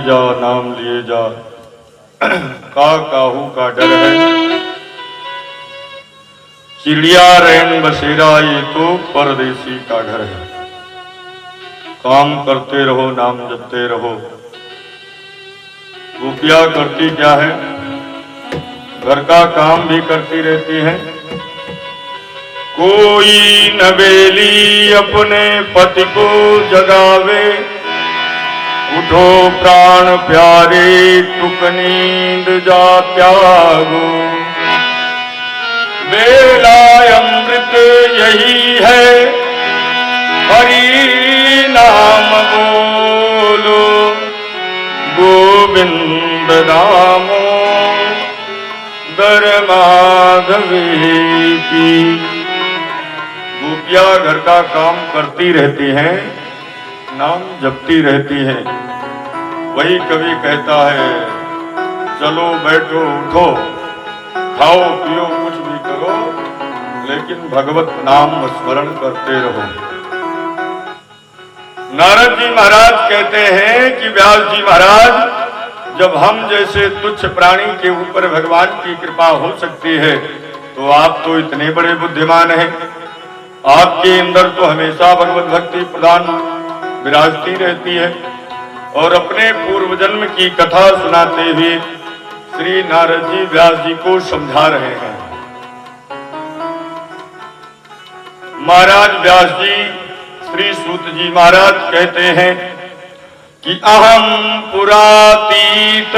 जा नाम लिए जा, काहू का डर है। चिड़िया रैन बसेरा ये तो परदेसी का घर है। काम करते रहो, नाम जपते रहो। गोपियां करती क्या है, घर का काम भी करती रहती है। कोई नवेली अपने पति को जगावे, उठो प्राण प्यारे टुक नींद जा त्यागो। बेला अमृत यही है, हरि नाम बोलो, गोविंद नामो दर माधवी की। गोपियां घर का काम करती रहती हैं, नाम जपती रहती हैं। वही कवि कहता है, चलो बैठो उठो, खाओ पियो कुछ भी करो, लेकिन भगवत नाम स्मरण करते रहो। नारद जी महाराज कहते हैं कि व्यास जी महाराज, जब हम जैसे तुच्छ प्राणी के ऊपर भगवान की कृपा हो सकती है, तो आप तो इतने बड़े बुद्धिमान हैं। आपके अंदर तो हमेशा भगवत भक्ति प्रदान विराजती रहती है। और अपने पूर्व जन्म की कथा सुनाते हुए श्री नारद जी व्यास जी को समझा रहे हैं। महाराज व्यास जी श्री सूत जी महाराज कहते हैं कि अहम पुरातीत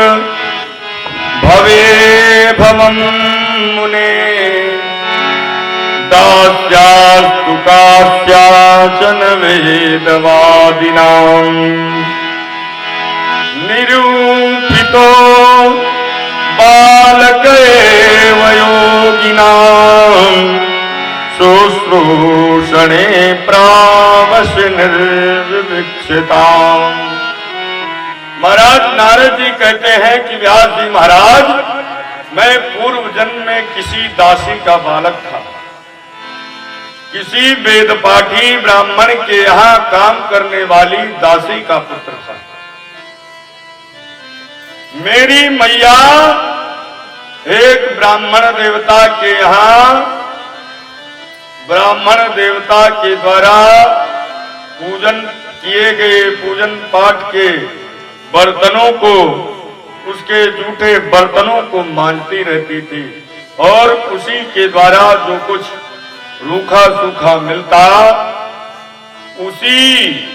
भवे भवम मुने, दास्यास्तु कास्याचन वेदवादिनां, निरूपितो बालकेव योगिनां, शुश्रूषणे प्रावश निर्विवक्षिताम्। महाराज नारद जी कहते हैं कि व्यास जी महाराज, मैं पूर्व जन्म में किसी दासी का बालक था, किसी वेदपाठी ब्राह्मण के यहाँ काम करने वाली दासी का पुत्र था। मेरी मैया एक ब्राह्मण देवता के यहाँ, ब्राह्मण देवता के द्वारा पूजन किए गए पूजन पाठ के बर्तनों को, उसके जूठे बर्तनों को मांजती रहती थी, और उसी के द्वारा जो कुछ रूखा सूखा मिलता, उसी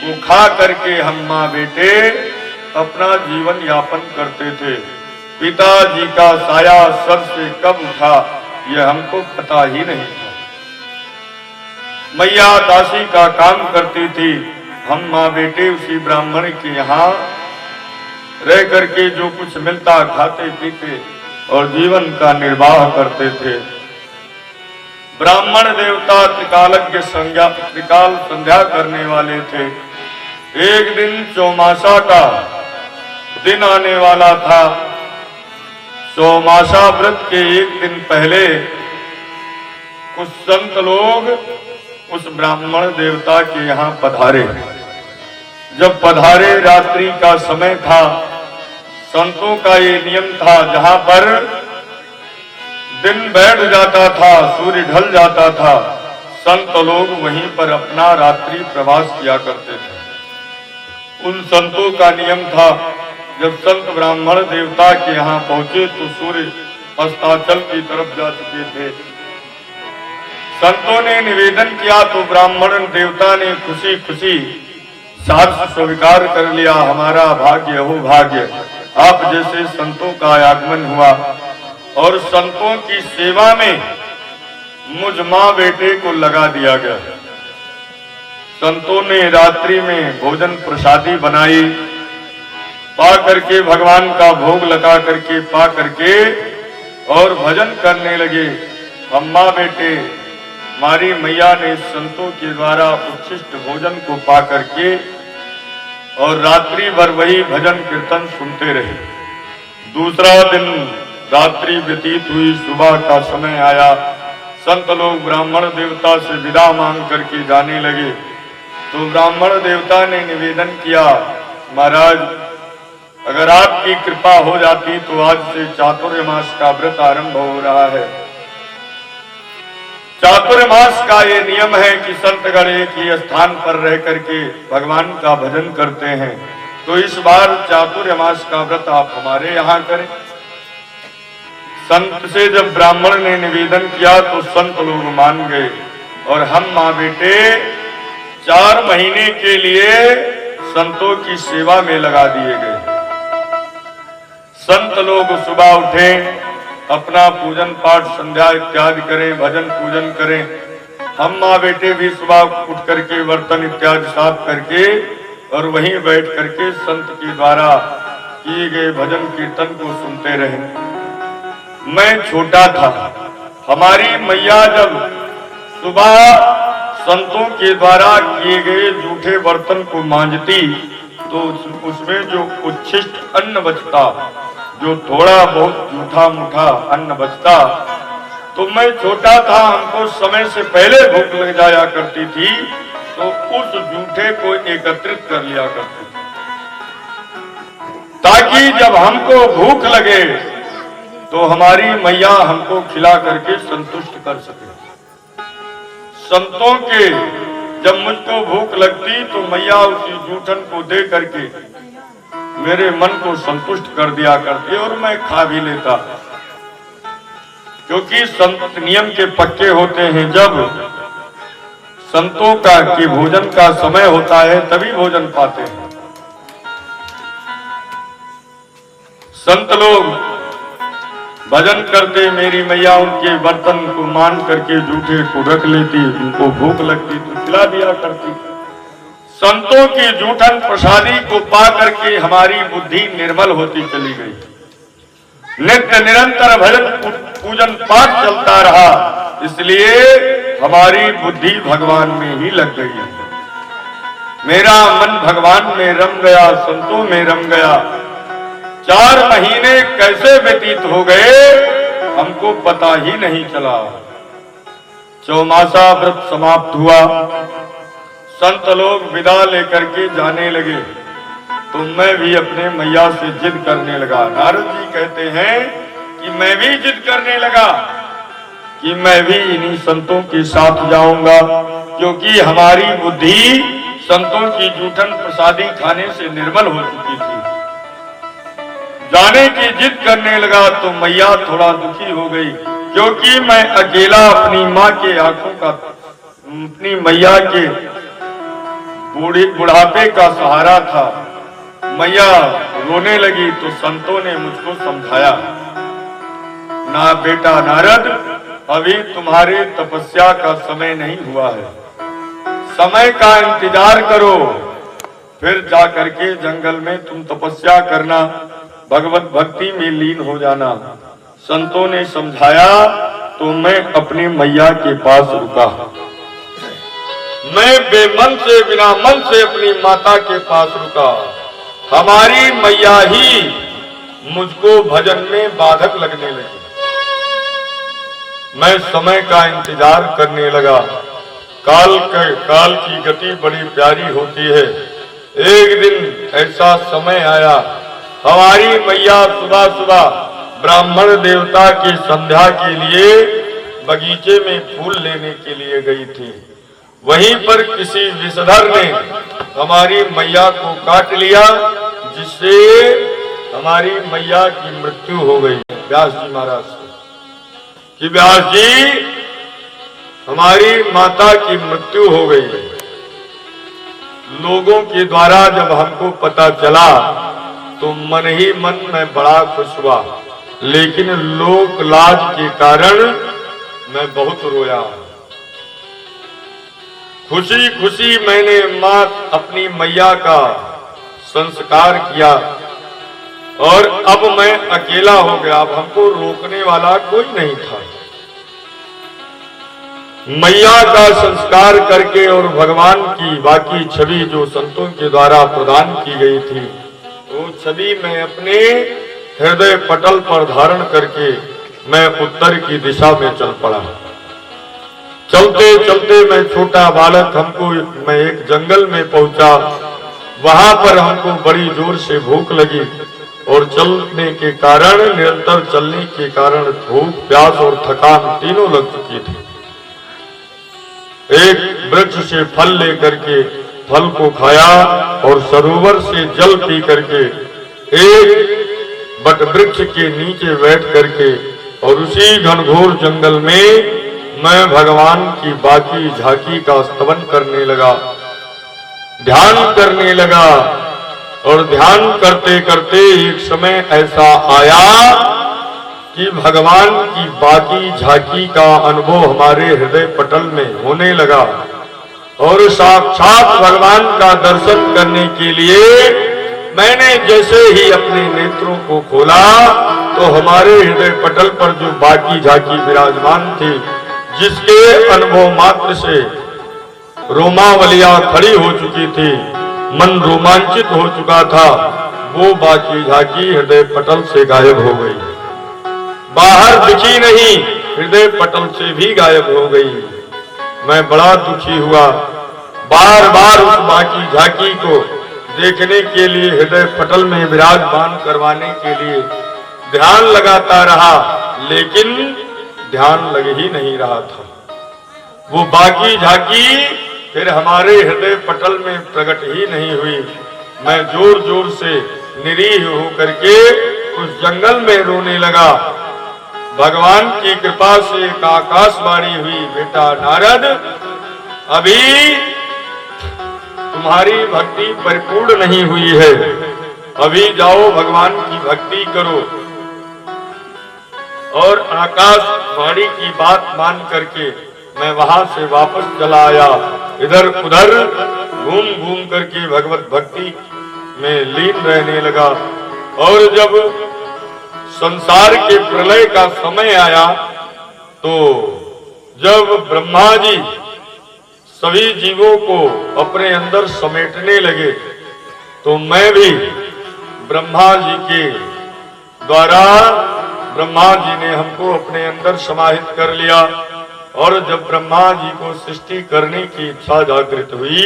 को खा करके हम माँ बेटे अपना जीवन यापन करते थे। पिताजी का साया सर से कब उठा, यह हमको पता ही नहीं था। मैया दासी का काम करती थी, हम माँ बेटे उसी ब्राह्मण के यहाँ रह करके जो कुछ मिलता खाते पीते और जीवन का निर्वाह करते थे। ब्राह्मण देवता त्रिकालज्ञ त्रिकाल संध्या करने वाले थे। एक दिन चौमासा का दिन आने वाला था। चौमासा व्रत के एक दिन पहले कुछ संत लोग उस ब्राह्मण देवता के यहाँ पधारे। जब पधारे, रात्रि का समय था। संतों का ये नियम था, जहाँ पर दिन बैठ जाता था, सूर्य ढल जाता था, संत लोग वहीं पर अपना रात्रि प्रवास किया करते थे। उन संतों का नियम था, जब संत ब्राह्मण देवता के यहाँ पहुंचे तो सूर्य अस्ताचल की तरफ जा चुके थे। संतों ने निवेदन किया तो ब्राह्मण देवता ने खुशी खुशी साथ स्वीकार कर लिया, हमारा भाग्य हो भाग्य, आप जैसे संतों का आगमन हुआ। और संतों की सेवा में मुझ माँ बेटे को लगा दिया गया। संतों ने रात्रि में भोजन प्रसादी बनाई, पा करके भगवान का भोग लगा करके पा करके और भजन करने लगे। हम माँ बेटे, हमारी मैया ने संतों के द्वारा उच्छिष्ट भोजन को पा करके और रात्रि भर वही भजन कीर्तन सुनते रहे। दूसरा दिन रात्रि व्यतीत हुई, सुबह का समय आया। संत लोग ब्राह्मण देवता से विदा मांग करके जाने लगे तो ब्राह्मण देवता ने निवेदन किया, महाराज अगर आपकी कृपा हो जाती तो आज से चातुर्मास का व्रत आरंभ हो रहा है। चातुर्मास का ये नियम है कि संतगण एक ही स्थान पर रह करके भगवान का भजन करते हैं। तो इस बार चातुर्मास का व्रत आप हमारे यहाँ करें। संत से जब ब्राह्मण ने निवेदन किया तो संत लोग मान गए और हम माँ बेटे 4 महीने के लिए संतों की सेवा में लगा दिए गए। संत लोग सुबह उठे, अपना पूजन पाठ संध्या इत्यादि करें, भजन पूजन करें। हम माँ बेटे भी सुबह उठ करके बर्तन इत्यादि साफ करके और वहीं बैठ करके संत के द्वारा किए गए भजन कीर्तन को सुनते रहे। मैं छोटा था, हमारी मैया जब सुबह संतों के द्वारा किए गए जूठे बर्तन को मांजती तो उसमें जो उच्छिष्ट अन्न बचता, जो थोड़ा बहुत जूठा मुठा अन्न बचता, तो मैं छोटा था, हमको समय से पहले भूख लग जाया करती थी, तो उस जूठे को एकत्रित कर लिया करती थी, ताकि जब हमको भूख लगे तो हमारी मैया हमको खिला करके संतुष्ट कर सके। संतों के जब मुझको भूख लगती तो मैया उसी जूठन को दे करके मेरे मन को संतुष्ट कर दिया करती और मैं खा भी लेता, क्योंकि संत नियम के पक्के होते हैं। जब संतों का कि भोजन का समय होता है तभी भोजन पाते हैं। संत लोग भजन करते, मेरी मैया उनके बर्तन को मान करके जूठे को रख लेती, उनको भूख लगती तो खिला दिया करती। संतों की जूठन प्रसादी को पा करके हमारी बुद्धि निर्मल होती चली गई। नित्य निरंतर भजन पूजन पाठ चलता रहा, इसलिए हमारी बुद्धि भगवान में ही लग गई। मेरा मन भगवान में रम गया, संतों में रम गया। 4 महीने कैसे व्यतीत हो गए हमको पता ही नहीं चला। चौमासा व्रत समाप्त हुआ, संत लोग विदा लेकर के जाने लगे तो मैं भी अपने मैया से जिद करने लगा। नारद जी कहते हैं कि मैं भी जिद करने लगा कि मैं भी इन्हीं संतों के साथ जाऊंगा, क्योंकि हमारी बुद्धि संतों की जूठन प्रसादी खाने से निर्मल हो चुकी थी। जाने की जिद करने लगा तो मैया थोड़ा दुखी हो गई, क्योंकि मैं अकेला अपनी माँ के आंखों का, अपनी मैया के बुढ़ापे का सहारा था। मैया रोने लगी तो संतों ने मुझको समझाया, ना बेटा नारद, अभी तुम्हारे तपस्या का समय नहीं हुआ है, समय का इंतजार करो, फिर जा करके जंगल में तुम तपस्या करना, भगवत भक्ति में लीन हो जाना। संतों ने समझाया तो मैं अपनी मैया के पास रुका। मैं बेमन से, बिना मन से अपनी माता के पास रुका। हमारी मैया ही मुझको भजन में बाधक लगने लगी। मैं समय का इंतजार करने लगा। काल की गति बड़ी प्यारी होती है। एक दिन ऐसा समय आया, हमारी मैया सुबह सुबह ब्राह्मण देवता की संध्या के लिए बगीचे में फूल लेने के लिए गई थी। वहीं पर किसी विषधर ने हमारी मैया को काट लिया, जिससे हमारी मैया की मृत्यु हो गई। व्यास जी महाराज कि व्यास जी, हमारी माता की मृत्यु हो गई। लोगों के द्वारा जब हमको पता चला तो मन ही मन में बड़ा खुश हुआ, लेकिन लोक लाज के कारण मैं बहुत रोया। खुशी खुशी मैंने अपनी मैया का संस्कार किया और अब मैं अकेला हो गया। अब हमको रोकने वाला कोई नहीं था। मैया का संस्कार करके और भगवान की बाकी छवि जो संतों के द्वारा प्रदान की गई थी, वो छवि मैं अपने हृदय पटल पर धारण करके मैं उत्तर की दिशा में चल पड़ा। चलते चलते मैं छोटा बालक, मैं एक जंगल में पहुंचा। वहां पर हमको बड़ी जोर से भूख लगी। और चलने के कारण, निरंतर चलने के कारण भूख, प्यास और थकान तीनों लग चुकी थी। एक वृक्ष से फल लेकर के फल को खाया और सरोवर से जल पी करके एक बट वृक्ष के नीचे बैठ करके और उसी घनघोर जंगल में मैं भगवान की बाकी झांकी का स्तवन करने लगा, ध्यान करने लगा। और ध्यान करते करते एक समय ऐसा आया कि भगवान की बाकी झांकी का अनुभव हमारे हृदय पटल में होने लगा। और साक्षात भगवान का दर्शन करने के लिए मैंने जैसे ही अपने नेत्रों को खोला तो हमारे हृदय पटल पर जो बाकी झांकी विराजमान थी, जिसके अनुभव मात्र से रोमावलियां खड़ी हो चुकी थी, मन रोमांचित हो चुका था, वो बाकी झांकी हृदय पटल से गायब हो गई। बाहर दिखी नहीं, हृदय पटल से भी गायब हो गई। मैं बड़ा दुखी हुआ, बार बार उस बाकी झांकी को देखने के लिए, हृदय पटल में विराजमान करवाने के लिए ध्यान लगाता रहा, लेकिन ध्यान लग ही नहीं रहा था। वो बाकी झांकी फिर हमारे हृदय पटल में प्रकट ही नहीं हुई। मैं जोर जोर से निरीह होकर के उस जंगल में रोने लगा। भगवान की कृपा से एक आकाशवाणी हुई, बेटा नारद, अभी तुम्हारी भक्ति परिपूर्ण नहीं हुई है, अभी जाओ भगवान की भक्ति करो। और आकाशवाणी की बात मान करके मैं वहां से वापस चला आया, इधर उधर घूम घूम करके भगवत भक्ति में लीन रहने लगा। और जब संसार के प्रलय का समय आया तो जब ब्रह्मा जी सभी जीवों को अपने अंदर समेटने लगे तो मैं भी ब्रह्मा जी के द्वारा, ब्रह्मा जी ने हमको अपने अंदर समाहित कर लिया। और जब ब्रह्मा जी को सृष्टि करने की इच्छा जागृत हुई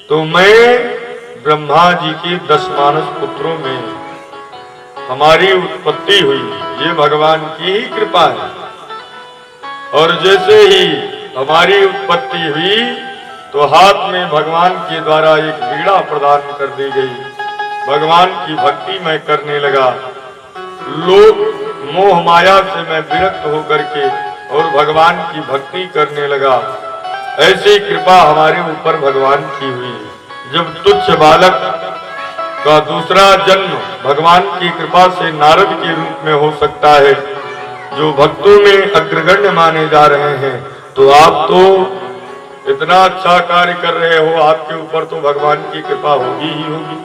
तो मैं ब्रह्मा जी के 10 मानस पुत्रों में हमारी उत्पत्ति हुई। ये भगवान की ही कृपा है। और जैसे ही हमारी उत्पत्ति हुई तो हाथ में भगवान के द्वारा एक वीणा प्रदान कर दी गई। भगवान की भक्ति मैं करने लगा। लोक मोह माया से मैं विरक्त होकर के और भगवान की भक्ति करने लगा। ऐसी कृपा हमारे ऊपर भगवान की हुई। जब तुच्छ बालक का दूसरा जन्म भगवान की कृपा से नारद के रूप में हो सकता है, जो भक्तों में अग्रगण्य माने जा रहे हैं, तो आप तो इतना अच्छा कार्य कर रहे हो, आपके ऊपर तो भगवान की कृपा होगी ही होगी।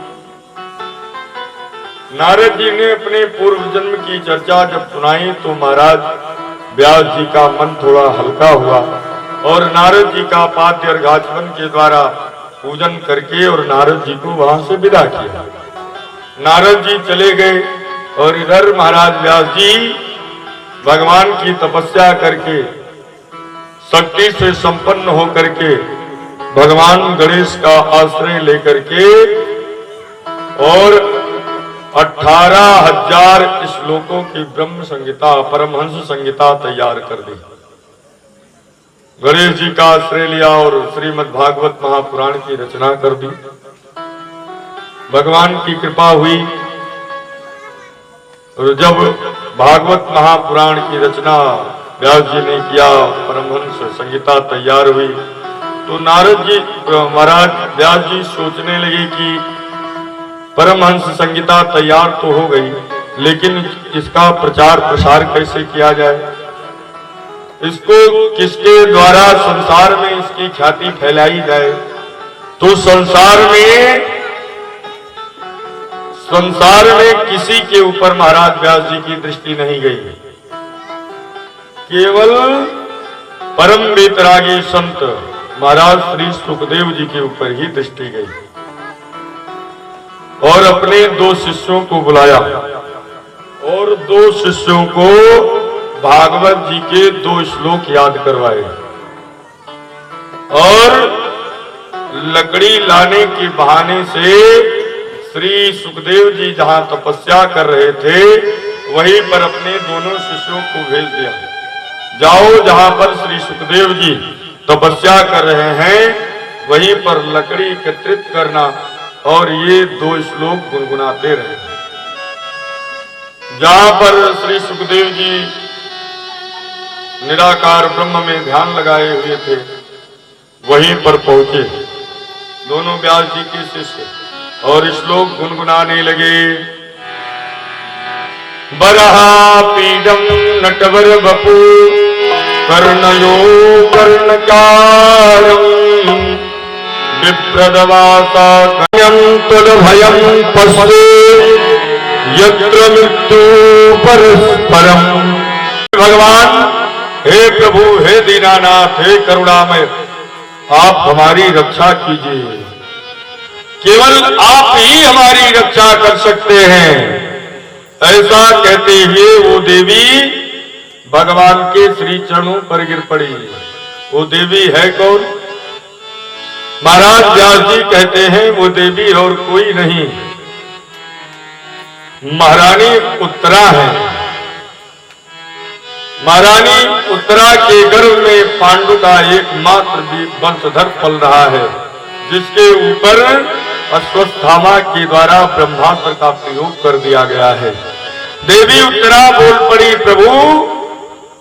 नारद जी ने अपने पूर्व जन्म की चर्चा जब सुनाई तो महाराज व्यास जी का मन थोड़ा हल्का हुआ और नारद जी का पाद्य अर्घाचमन के द्वारा पूजन करके और नारद जी को वहां से विदा किया। नारद जी चले गए और इधर महाराज व्यास जी भगवान की तपस्या करके शक्ति से संपन्न होकर के भगवान गणेश का आश्रय लेकर के और 18,000 श्लोकों की ब्रह्म संहिता, परमहंस संहिता तैयार कर दी। गणेश जी का आश्रय लिया और श्रीमद् भागवत महापुराण की रचना कर दी। भगवान की कृपा हुई और जब भागवत महापुराण की रचना व्यास जी ने किया, परमहंस संहिता तैयार हुई, तो नारद जी महाराज व्यास जी सोचने लगे कि परमहंस संहिता तैयार तो हो गई, लेकिन इसका प्रचार प्रसार कैसे किया जाए, इसको किसके द्वारा संसार में इसकी ख्याति फैलाई जाए। तो संसार में किसी के ऊपर महाराज व्यास जी की दृष्टि नहीं गई, केवल परम वेतरागी संत महाराज श्री सुखदेव जी के ऊपर ही दृष्टि गई और अपने 2 शिष्यों को बुलाया और 2 शिष्यों को भागवत जी के 2 श्लोक याद करवाए और लकड़ी लाने के बहाने से श्री सुखदेव जी जहां तपस्या कर रहे थे वहीं पर अपने दोनों शिष्यों को भेज दिया, जाओ जहां पर श्री सुखदेव जी तपस्या कर रहे हैं वहीं पर लकड़ी एकत्रित करना और ये 2 श्लोक गुनगुनाते रहे। जहां पर श्री सुखदेव जी निराकार ब्रह्म में ध्यान लगाए हुए थे वहीं पर पहुंचे दोनों व्यास जी के शिष्य और श्लोक गुनगुनाने लगे। बरहा पीडम नटवर बपू कर्णयो कर्णकारम विप्रदवासा कयम तुल भयम पश्ये यत्र मृत्यु परस्परम। भगवान, हे प्रभु, हे दीनानाथ, हे करुणामय, आप हमारी रक्षा कीजिए। केवल आप ही हमारी रक्षा कर सकते हैं। ऐसा कहते हुए वो देवी भगवान के श्री चरणों पर गिर पड़ी। वो देवी है कौन? महाराज व्यास जी कहते हैं वो देवी और कोई नहीं, महारानी उत्तरा है। महारानी उत्तरा के गर्भ में पांडु का एकमात्र वंशधर पल रहा है, जिसके ऊपर अश्वत्थामा के द्वारा ब्रह्मास्त्र का प्रयोग कर दिया गया है। देवी उत्तरा बोल पड़ी, प्रभु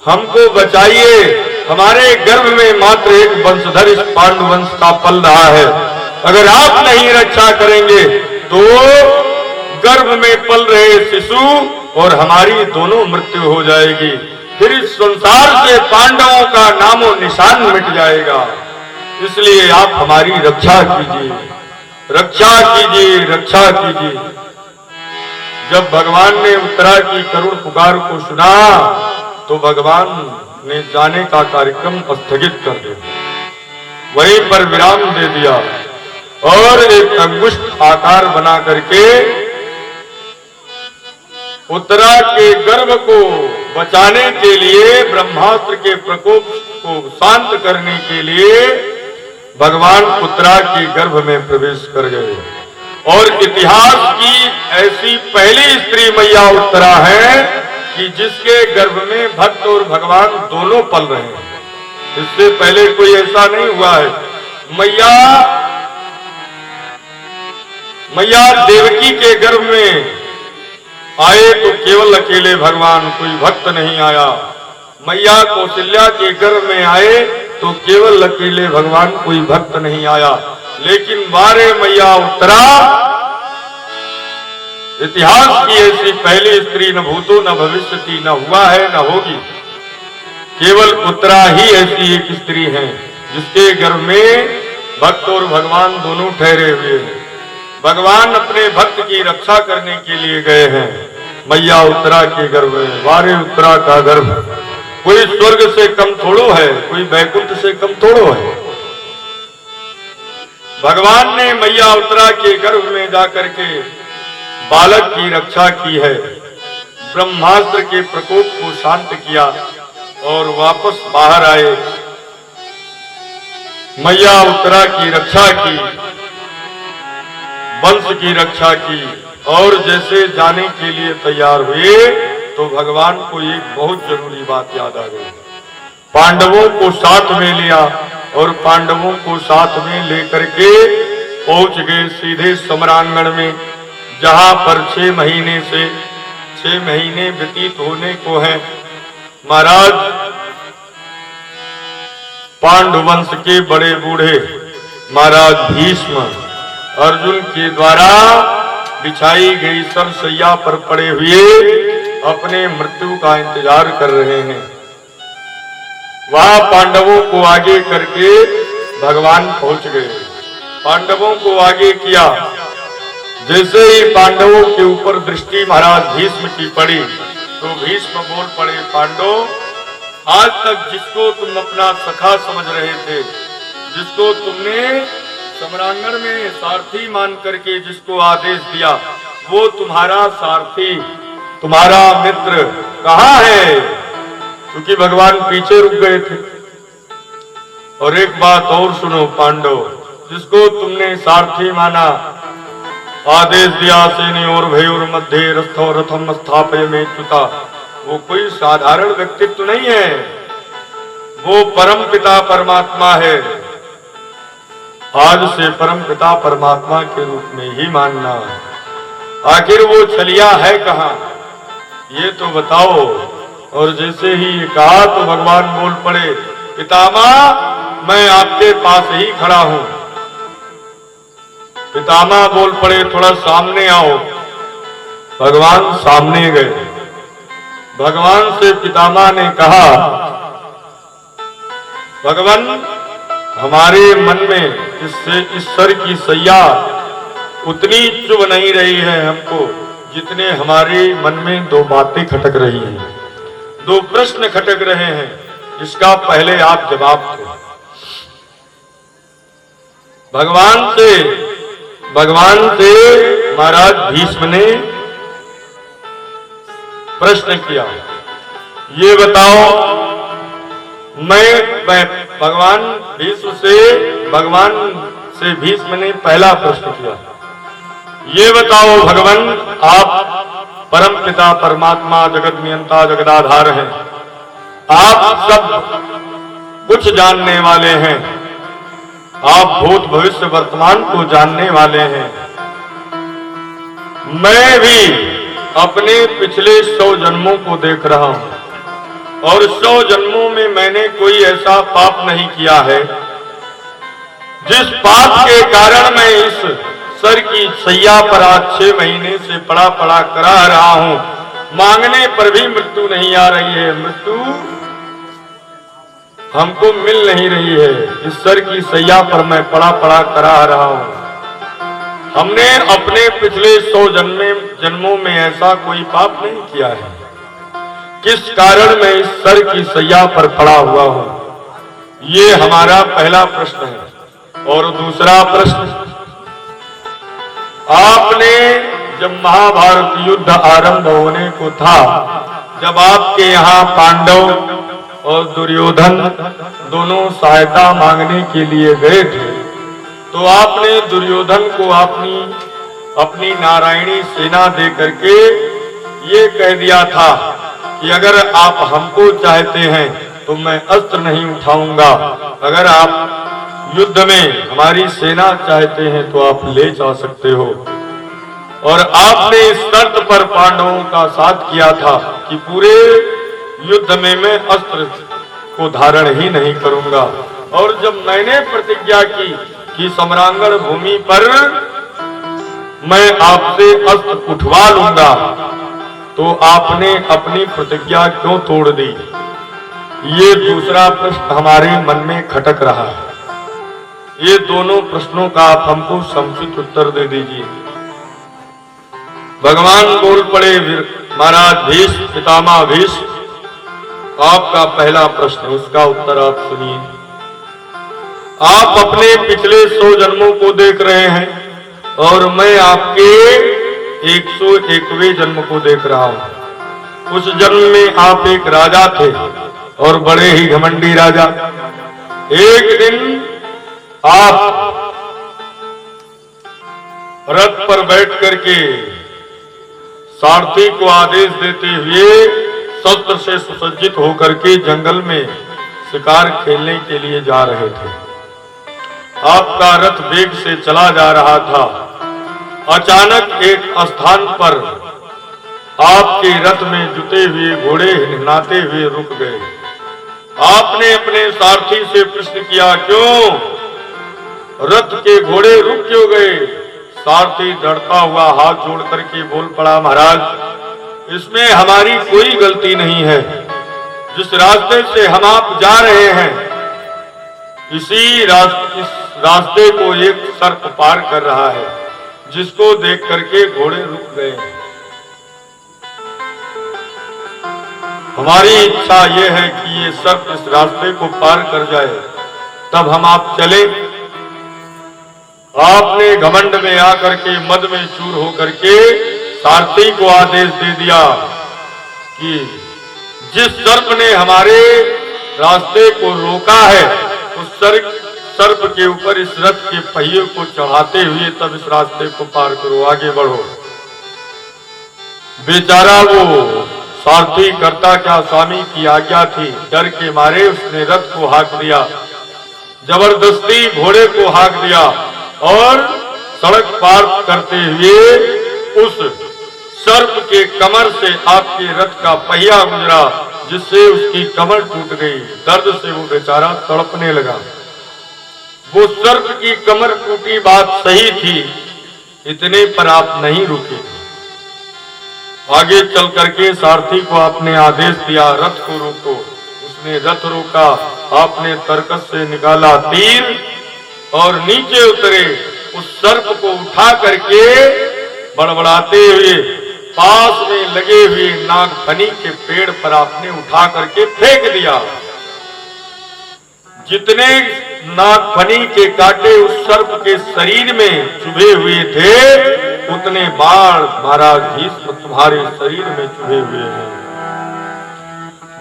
हमको बचाइए, हमारे गर्भ में मात्र एक वंशधर इस पांडु वंश का पल रहा है, अगर आप नहीं रक्षा करेंगे तो गर्भ में पल रहे शिशु और हमारी दोनों मृत्यु हो जाएगी, फिर इस संसार से पांडवों का नामो निशान मिट जाएगा। इसलिए आप हमारी रक्षा कीजिए, रक्षा कीजिए, रक्षा कीजिए। जब भगवान ने उत्तरा की करुण पुकार को सुना तो भगवान ने जाने का कार्यक्रम स्थगित कर दिया, वहीं पर विराम दे दिया और एक अंगुष्ठ आकार बना करके उत्तरा के गर्भ को बचाने के लिए, ब्रह्मास्त्र के प्रकोप को शांत करने के लिए भगवान उत्तरा के गर्भ में प्रवेश कर गए और इतिहास की ऐसी पहली स्त्री मैया उत्तरा है कि जिसके गर्भ में भक्त और भगवान दोनों पल रहे हैं। इससे पहले कोई ऐसा नहीं हुआ है। मैया देवकी के गर्भ में आए तो केवल अकेले भगवान, कोई भक्त नहीं आया। मैया कौशल्या के गर्भ में आए तो केवल अकेले भगवान, कोई भक्त नहीं आया। लेकिन बारे मैया उत्तरा इतिहास की ऐसी पहली स्त्री न भूतो न भविष्यति, न हुआ है न होगी। केवल उत्तरा ही ऐसी एक स्त्री है जिसके गर्भ में भक्त और भगवान दोनों ठहरे हुए हैं। भगवान अपने भक्त की रक्षा करने के लिए गए हैं मैया उत्तरा के गर्भ में। वारे उत्तरा का गर्भ कोई स्वर्ग से कम थोड़ो है, कोई वैकुंठ से कम थोड़ो है। भगवान ने मैया उत्तरा के गर्भ में जाकर के बालक की रक्षा की है, ब्रह्मास्त्र के प्रकोप को शांत किया और वापस बाहर आए, मैया उत्तरा की रक्षा की, वंश की रक्षा की। और जैसे जाने के लिए तैयार हुए तो भगवान को एक बहुत जरूरी बात याद आ गई। पांडवों को साथ में लिया और पांडवों को साथ में लेकर के पहुंच गए सीधे समरांगण में, जहां पर 6 महीने व्यतीत होने को हैं। महाराज पांडुवंश के बड़े बूढ़े महाराज भीष्म अर्जुन के द्वारा बिछाई गई सरसैया पर पड़े हुए अपने मृत्यु का इंतजार कर रहे हैं। वहां पांडवों को आगे करके भगवान पहुंच गए, पांडवों को आगे किया। जैसे ही पांडवों के ऊपर दृष्टि महाराज भीष्म की पड़ी तो भीष्म बोल पड़े, पांडव आज तक जिसको तुम अपना सखा समझ रहे थे, जिसको तुमने सम्रांगण में सारथी मान करके जिसको आदेश दिया, वो तुम्हारा सारथी, तुम्हारा मित्र कहाँ है? क्योंकि भगवान पीछे रुक गए थे। और एक बात और सुनो पांडव, जिसको तुमने सारथी माना आदेश दिया सेनयोर भयोर मध्य रथो रथम स्थापय में च्युता। वो कोई साधारण व्यक्तित्व नहीं है, वो परम पिता परमात्मा है। आज से परम पिता परमात्मा के रूप में ही मानना। आखिर वो छलिया है कहाँ, ये तो बताओ। और जैसे ही ये कहा तो भगवान बोल पड़े, पितामह मैं आपके पास ही खड़ा हूं। पितामह बोल पड़े, थोड़ा सामने आओ। भगवान सामने गए। भगवान से पितामह ने कहा, भगवान हमारे मन में इससे ईश्वर की सैया उतनी चुभ नहीं रही है हमको, जितने हमारे मन में दो बातें खटक रही हैं, दो प्रश्न खटक रहे हैं। इसका पहले आप जवाब दो। भगवान से महाराज भीष्म ने प्रश्न किया, ये बताओ भगवान से भीष्म ने पहला प्रश्न किया, ये बताओ भगवान आप परम पिता परमात्मा जगत नियंता जगदाधार हैं, आप सब कुछ जानने वाले हैं, आप भूत भविष्य वर्तमान को जानने वाले हैं। मैं भी अपने पिछले 100 जन्मों को देख रहा हूं और 100 जन्मों में मैंने कोई ऐसा पाप नहीं किया है जिस पाप के कारण मैं इस सर की सैया पर आज 6 महीने से पड़ा करा रहा हूं। मांगने पर भी मृत्यु नहीं आ रही है, मृत्यु हमको मिल नहीं रही है। इस सर की सैया पर मैं पड़ा करा रहा हूं। हमने अपने पिछले 100 जन्मों में ऐसा कोई पाप नहीं किया है, किस कारण मैं इस सर की सैया पर पड़ा हुआ हूं, ये हमारा पहला प्रश्न है। और दूसरा प्रश्न, आपने जब महाभारत युद्ध आरंभ होने को था, जब आपके यहाँ पांडव और दुर्योधन दोनों सहायता मांगने के लिए गए थे, तो आपने दुर्योधन को अपनी नारायणी सेना दे करके ये कह दिया था कि अगर आप हमको चाहते हैं तो मैं अस्त्र नहीं उठाऊंगा, अगर आप युद्ध में हमारी सेना चाहते हैं तो आप ले जा सकते हो। और आपने इस शर्त पर पांडवों का साथ किया था कि पूरे युद्ध में मैं अस्त्र को धारण ही नहीं करूंगा। और जब मैंने प्रतिज्ञा की कि सम्रांगण भूमि पर मैं आपसे अस्त्र उठवा लूंगा, तो आपने अपनी प्रतिज्ञा क्यों तोड़ दी? ये दूसरा प्रश्न हमारे मन में खटक रहा है। ये दोनों प्रश्नों का आप हमको समुचित उत्तर दे दीजिए। भगवान बोल पड़े, महाराज भीष्म, पितामह भीष्म, आपका पहला प्रश्न, उसका उत्तर आप सुनिए। आप अपने पिछले 100 जन्मों को देख रहे हैं और मैं आपके 101वें जन्म को देख रहा हूं। उस जन्म में आप एक राजा थे और बड़े ही घमंडी राजा। एक दिन आप रथ पर बैठ करके सारथी को आदेश देते हुए शस्त्र से सुसज्जित होकर के जंगल में शिकार खेलने के लिए जा रहे थे। आपका रथ वेग से चला जा रहा था। अचानक एक स्थान पर आपके रथ में जुटे हुए घोड़े हिनहिनाते हुए रुक गए। आपने अपने सारथी से प्रश्न किया, क्यों रथ के घोड़े रुक क्यों गए? सारथी डरता हुआ हाथ जोड़ करके बोल पड़ा, महाराज इसमें हमारी कोई गलती नहीं है। जिस रास्ते से हम आप जा रहे हैं, इस रास्ते को एक सर्प पार कर रहा है, जिसको देख करके घोड़े रुक गए। हमारी इच्छा यह है कि ये सर्प इस रास्ते को पार कर जाए, तब हम आप चले। आपने घमंड में आकर के मद में चूर होकर के सारथी को आदेश दे दिया कि जिस सर्प ने हमारे रास्ते को रोका है, उस सर्प के ऊपर इस रथ के पहिए को चढ़ाते हुए तब इस रास्ते को पार करो, आगे बढ़ो। बेचारा वो सारथी करता क्या, स्वामी की आज्ञा थी, डर के मारे उसने रथ को हाँक दिया, जबरदस्ती घोड़े को हाँक दिया और सड़क पार करते हुए उस सर्प के कमर से आपके रथ का पहिया गुजरा, जिससे उसकी कमर टूट गई। दर्द से वो बेचारा तड़पने लगा। वो सर्प की कमर टूटी बात सही थी, इतने पर आप नहीं रुके। आगे चल करके सारथी को आपने आदेश दिया, रथ को रोको। उसने रथ रोका, आपने तरकस से निकाला तीर और नीचे उतरे, उस सर्प को उठा करके बड़बड़ाते हुए पास में लगे हुए नागफनी के पेड़ पर आपने उठा करके फेंक दिया। जितने नागफनी के कांटे उस सर्प के शरीर में चुभे हुए थे, उतने बाण महाराज भीष्म तुम्हारे शरीर में चुभे हुए हैं।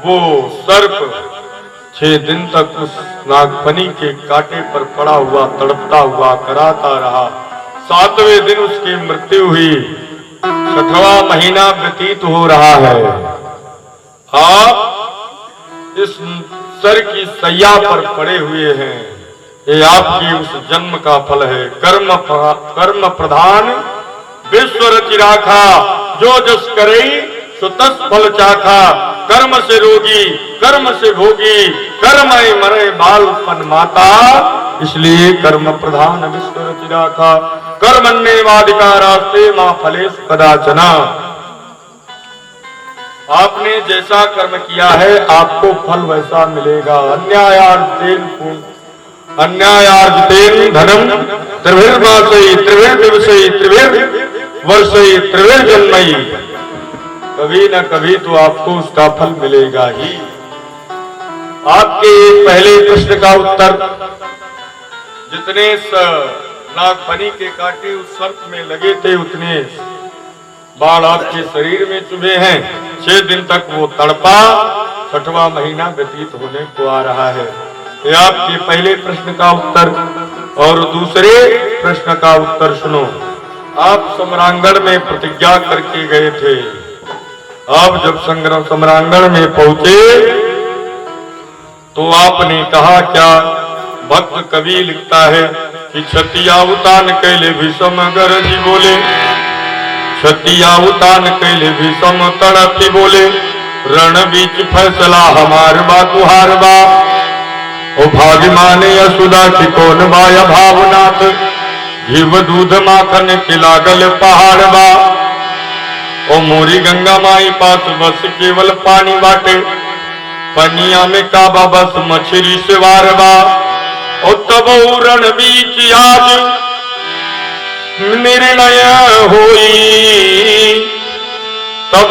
वो सर्प 6 दिन तक उस नागफनी के कांटे पर पड़ा हुआ तड़पता हुआ कराता रहा। 7वें दिन उसकी मृत्यु हुई। 6वां महीना व्यतीत हो रहा है। आप इस सर की सैया पर पड़े हुए हैं। ये आपकी उस जन्म का फल है। कर्म प्रधान विश्व रचि राखा, जो जस करई सो तस फल चाखा। कर्म से रोगी कर्म से भोगी, कर्मय मरे बालपन माता, इसलिए कर्म प्रधान विश्व रचि राखा। कर्मण्येवाधिकारास्ते मा फलेषु कदाचन। आपने जैसा कर्म किया है आपको फल वैसा मिलेगा। अन्यायार्जितेन धनम त्रिभिर्मासै त्रिभिर्दिवसै त्रिभिर्वर्षै त्रिभिर्जन्मै, कभी न कभी तो आपको उसका फल मिलेगा ही। आपके पहले प्रश्न का उत्तर, जितने नागफनी के कांटे उस सर्प में लगे थे उतने बाण आपके शरीर में चुभे हैं। 6 दिन तक वो तड़पा। 6वां महीना व्यतीत होने को आ रहा है। ये आपके पहले प्रश्न का उत्तर। और दूसरे प्रश्न का उत्तर सुनो। आप सम्रांगण में प्रतिज्ञा करके गए थे। आप जब सम्रांगण में पहुंचे तो आपने कहा क्या? भक्त कवि लिखता है कि छतिया उतान कैले भीषम गरजी बोले, छतिया उतान कैले भीषम तड़पी बोले, रण बीच फैसला हमार बा तुहार बा, ओ भाग्य माने यशुदा की कौन बाया भावनाथ, घीव दूध माखन के लागल पहाड़ बा, ओ मोरी गंगा माई पास बस केवल पानी बाटे, पनिया में काबा बस मछली से वार बा, ओ तब रण बीच आज निर्णय होई, तब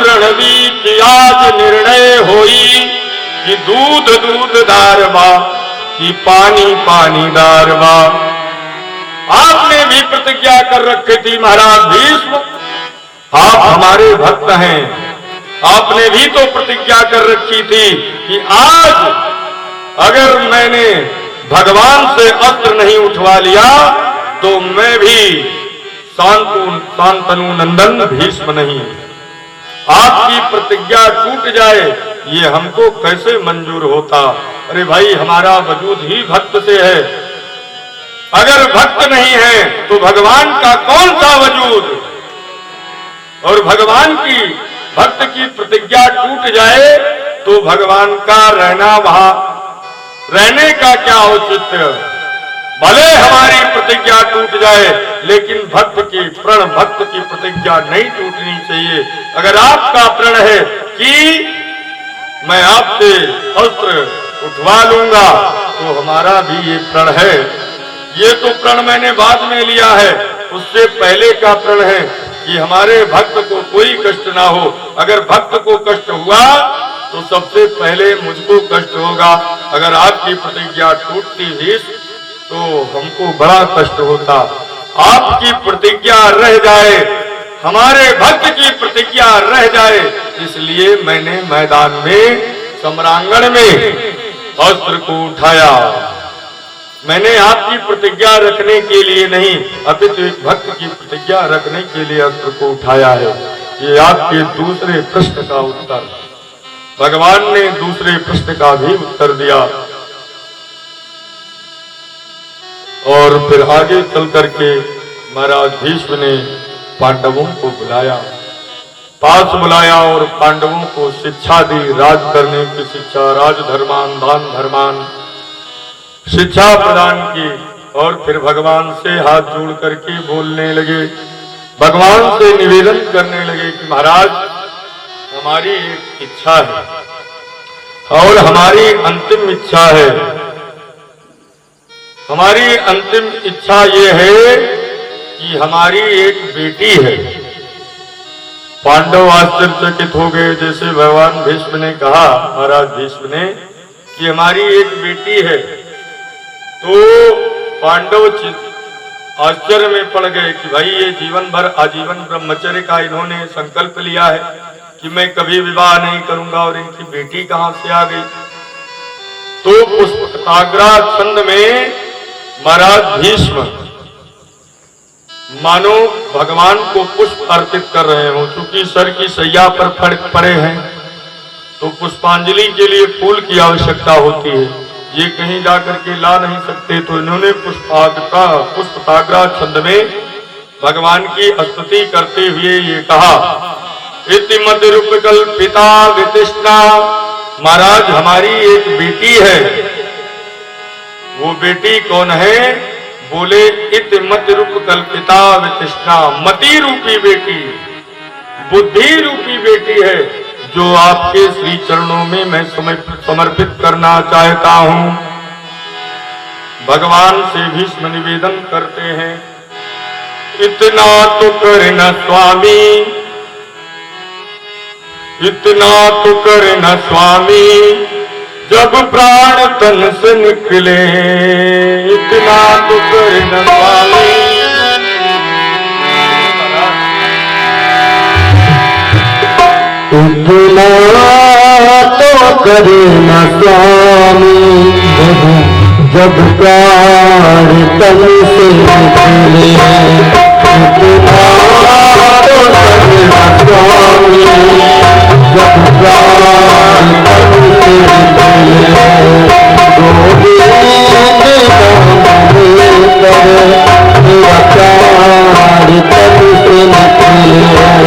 रण बीच आज निर्णय होई, कि दूध दूध दारवा कि पानी पानी दारवा। आपने भी प्रतिज्ञा कर रखी थी महाराज भीष्म, आप हमारे भक्त हैं। आपने भी तो प्रतिज्ञा कर रखी थी कि आज अगर मैंने भगवान से अस्त्र नहीं उठवा लिया तो मैं भी शांतनु नंदन भीष्म नहीं। आपकी प्रतिज्ञा टूट जाए ये हमको कैसे मंजूर होता? अरे भाई, हमारा वजूद ही भक्त से है। अगर भक्त नहीं है तो भगवान का कौन सा वजूद? और भगवान की भक्त की प्रतिज्ञा टूट जाए तो भगवान का रहना वहां रहने का क्या औचित्य? भले हमारी प्रतिज्ञा टूट जाए लेकिन भक्त की प्रतिज्ञा नहीं टूटनी चाहिए। अगर आपका प्रण है कि मैं आपसे अस्त्र उठवा लूंगा तो हमारा भी ये प्रण है। ये तो प्रण मैंने बाद में लिया है, उससे पहले का प्रण है कि हमारे भक्त को कोई कष्ट ना हो। अगर भक्त को कष्ट हुआ तो सबसे पहले मुझको कष्ट होगा। अगर आपकी प्रतिज्ञा टूटती भी तो हमको बड़ा कष्ट होता। आपकी प्रतिज्ञा रह जाए, हमारे भक्त की प्रतिज्ञा रह जाए, इसलिए मैंने मैदान में सम्रांगण में अस्त्र को उठाया। मैंने आपकी प्रतिज्ञा रखने के लिए नहीं, अपितु एक भक्त की प्रतिज्ञा रखने के लिए अस्त्र को उठाया है। ये आपके दूसरे प्रश्न का उत्तर। भगवान ने दूसरे प्रश्न का भी उत्तर दिया और फिर आगे चल करके महाराज भीष्म ने पांडवों को बुलाया, पास बुलाया और पांडवों को शिक्षा दी, राज करने की शिक्षा, राजधर्मान दान धर्मान शिक्षा प्रदान की। और फिर भगवान से हाथ जोड़ करके बोलने लगे, भगवान से निवेदन करने लगे कि महाराज हमारी एक इच्छा है और हमारी अंतिम इच्छा है। हमारी अंतिम इच्छा ये है कि हमारी एक बेटी है। पांडव आश्चर्यचकित हो गए, जैसे भगवान भीष्म ने कहा, महाराज भीष्म ने, कि हमारी एक बेटी है, तो पांडव आश्चर्य में पड़ गए कि भाई ये जीवन भर आजीवन ब्रह्मचर्य का इन्होंने संकल्प लिया है कि मैं कभी विवाह नहीं करूंगा और इनकी बेटी कहां से आ गई। तो पुष्पताग्रा छंद में महाराज भीष्म मानो भगवान को पुष्प अर्पित कर रहे हो, चूंकि सर की सैया पर पड़े हैं तो पुष्पांजलि के लिए फूल की आवश्यकता होती है, ये कहीं जाकर के ला नहीं सकते। तो इन्होंने पुष्पताग्रा छंद में भगवान की स्तुति करते हुए ये कहा, इति मद्रूप कल्पिता वितृष्णा। महाराज हमारी एक बेटी है। वो बेटी कौन है? बोले इति मद्रूप कल्पिता वितृष्णा, मति रूपी बेटी, बुद्धि रूपी बेटी है, जो आपके श्री चरणों में मैं समर्पित करना चाहता हूं। भगवान से भीष्म निवेदन करते हैं, इतना तो करना स्वामी, इतना तो करना स्वामी, जब प्राण तन से निकले, इतना तो करना स्वामी। इतना तो करना स्वामी, जब प्राण तन से निकले, इतना तो करना स्वामी, जब प्राण तन से निकले, गोविंद नाम लेकर मेरा प्राण तन से निकले,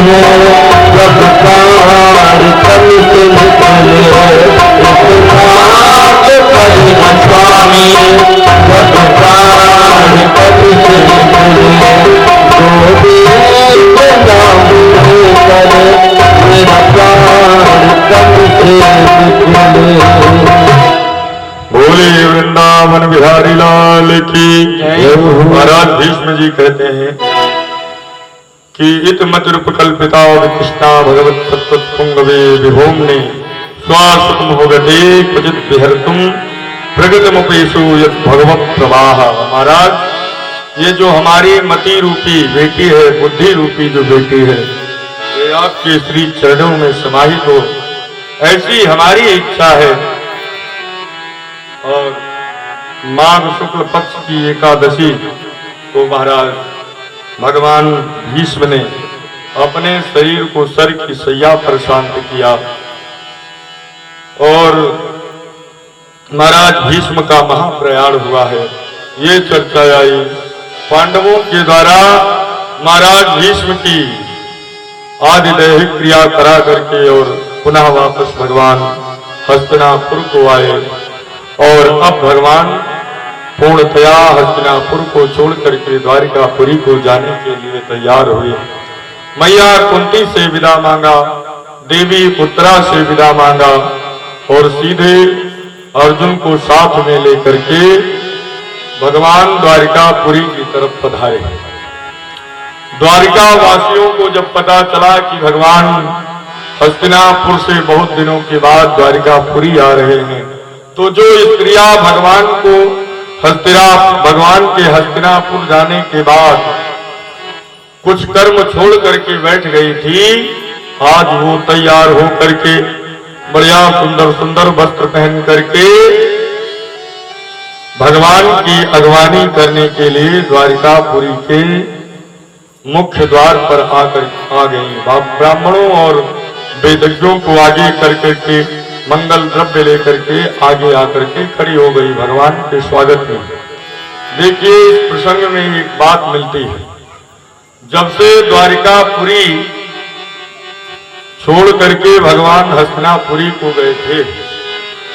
जब कार तन से निकले इतना तो करे न स्वामी, जब कार तन से निकले तो देख नाम लेकर मेरा प्राण तन से निकले। बोले वृंदावन बिहारी लाल की जय। महाराज भीष्म जी कहते हैं कि इत मधुरूप कल्पिता कृष्णा भगवत तत्पुंगवे विभोमने स्वासुतम भोगते क्वचित विहर्तुम प्रगतमुपेशु यत् भगवत प्रवाह। महाराज ये जो हमारी मति रूपी बेटी है, बुद्धि रूपी जो बेटी है, ये आपके श्री चरणों में समाहित हो, ऐसी हमारी इच्छा है। और माघ शुक्ल पक्ष की एकादशी को महाराज भगवान भीष्म ने अपने शरीर को सर की सैया पर शांत किया और महाराज भीष्म का महाप्रयाण हुआ है। ये चर्चा आई पांडवों के द्वारा महाराज भीष्म की आदि दैहिक क्रिया करा करके और पुनः वापस भगवान हस्तिनापुर को आए और अब भगवान पूर्णतया हस्तिनापुर को छोड़ करके द्वारिकापुरी को जाने के लिए तैयार हुए। मैया कुंती से विदा मांगा, देवी उत्तरा से विदा मांगा और सीधे अर्जुन को साथ में लेकर के भगवान द्वारिकापुरी की तरफ पधारे। द्वारिका वासियों को जब पता चला कि भगवान हस्तिनापुर से बहुत दिनों के बाद द्वारिकापुरी आ रहे हैं, तो जो स्त्रियां भगवान के हस्तिनापुर जाने के बाद कुछ कर्म छोड़ करके बैठ गई थी, आज वो तैयार हो करके बढ़िया सुंदर सुंदर वस्त्र पहन करके भगवान की अगवानी करने के लिए द्वारिकापुरी के मुख्य द्वार पर आ गई। ब्राह्मणों और वेदज्ञों को आगे कर करके मंगल द्रव्य लेकर के आगे आकर के खड़ी हो गई भगवान के स्वागत में। देखिए इस प्रसंग में एक बात मिलती है, जब से द्वारिकापुरी छोड़ करके भगवान हस्तिनापुरी को गए थे,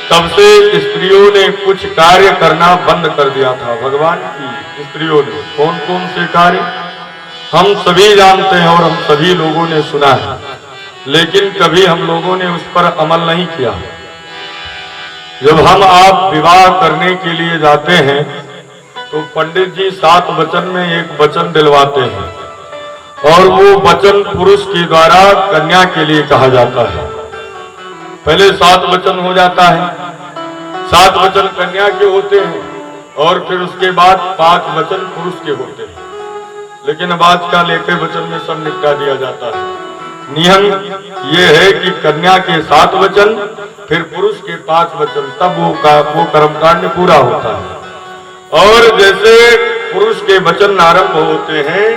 तब से स्त्रियों ने कुछ कार्य करना बंद कर दिया था। भगवान की स्त्रियों ने कौन कौन से कार्य हम सभी जानते हैं और हम सभी लोगों ने सुना है, लेकिन कभी हम लोगों ने उस पर अमल नहीं किया। जब हम आप विवाह करने के लिए जाते हैं तो पंडित जी 7 वचन में एक वचन दिलवाते हैं और वो वचन पुरुष के द्वारा कन्या के लिए कहा जाता है। पहले 7 वचन हो जाता है, 7 वचन कन्या के होते हैं और फिर उसके बाद 5 वचन पुरुष के होते हैं। लेकिन अब आजकल एक वचन में सब निपटा दिया जाता है। नियम ये है कि कन्या के 7 वचन, फिर पुरुष के 5 वचन, तब वो कर्मकांड पूरा होता है। और जैसे पुरुष के वचन आरंभ होते हैं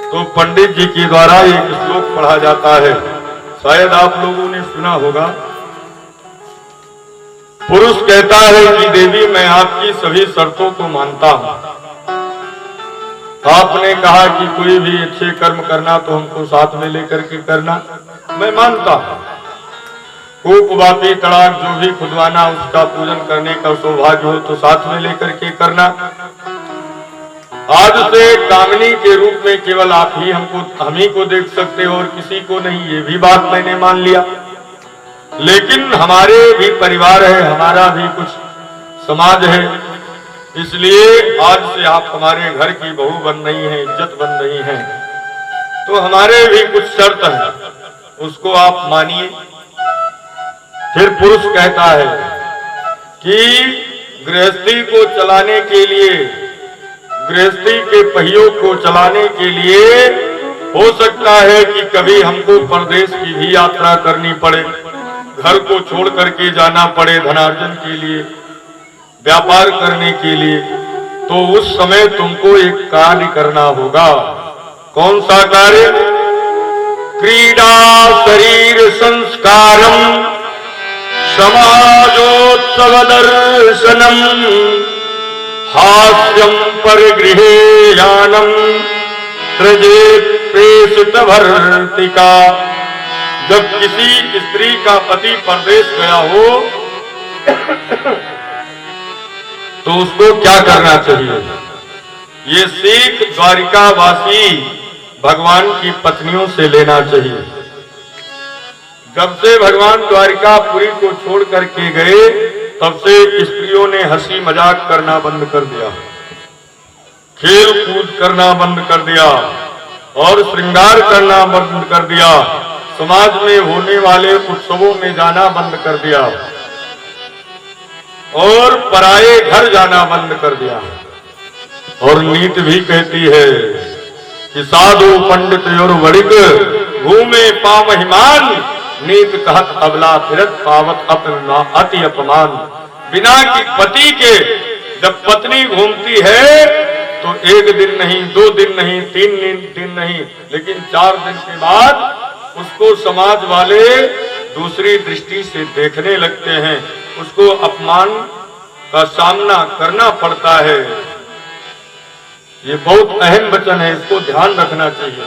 तो पंडित जी के द्वारा एक श्लोक पढ़ा जाता है, शायद आप लोगों ने सुना होगा। पुरुष कहता है कि देवी मैं आपकी सभी शर्तों को मानता हूं। आपने कहा कि कोई भी अच्छे कर्म करना तो हमको साथ में लेकर के करना, मैं मानता हूं। कूप वापी तड़ाक जो भी खुदवाना उसका पूजन करने का सौभाग्य हो तो साथ में लेकर के करना। आज से कामिनी के रूप में केवल आप ही हम ही को देख सकते हो और किसी को नहीं, ये भी बात मैंने मान लिया। लेकिन हमारे भी परिवार है, हमारा भी कुछ समाज है, इसलिए आज से आप हमारे घर की बहू बन रही हैं, इज्जत बन रही हैं, तो हमारे भी कुछ शर्त है, उसको आप मानिए। फिर पुरुष कहता है कि गृहस्थी को चलाने के लिए, गृहस्थी के पहियों को चलाने के लिए हो सकता है कि कभी हमको परदेश की भी यात्रा करनी पड़े, घर को छोड़ करके जाना पड़े धनार्जन के लिए, व्यापार करने के लिए, तो उस समय तुमको एक कार्य करना होगा। कौन सा कार्य? क्रीडा शरीर संस्कारम समाजोत्सव दर्शनम हास्यम परिगृहे यानम सृजेत प्रेषितभर्तिका। जब किसी स्त्री का पति परदेश गया हो तो उसको क्या करना चाहिए? ये सीख द्वारिकावासी भगवान की पत्नियों से लेना चाहिए। जब से भगवान द्वारिकापुरी को छोड़ करके गए तब से स्त्रियों ने हंसी मजाक करना बंद कर दिया, खेल कूद करना बंद कर दिया और श्रृंगार करना बंद कर दिया, समाज में होने वाले उत्सवों में जाना बंद कर दिया और पराये घर जाना बंद कर दिया। और नीति भी कहती है कि साधु पंडित और वणिक घूमे पामहिमान, नीत कहत अबला फिरत पावत अपना अति अपमान। बिना कि पति के जब पत्नी घूमती है तो एक दिन नहीं, 2 दिन नहीं, 3 दिन नहीं, लेकिन 4 दिन के बाद उसको समाज वाले दूसरी दृष्टि से देखने लगते हैं, उसको अपमान का सामना करना पड़ता है। ये बहुत अहम वचन है, इसको ध्यान रखना चाहिए।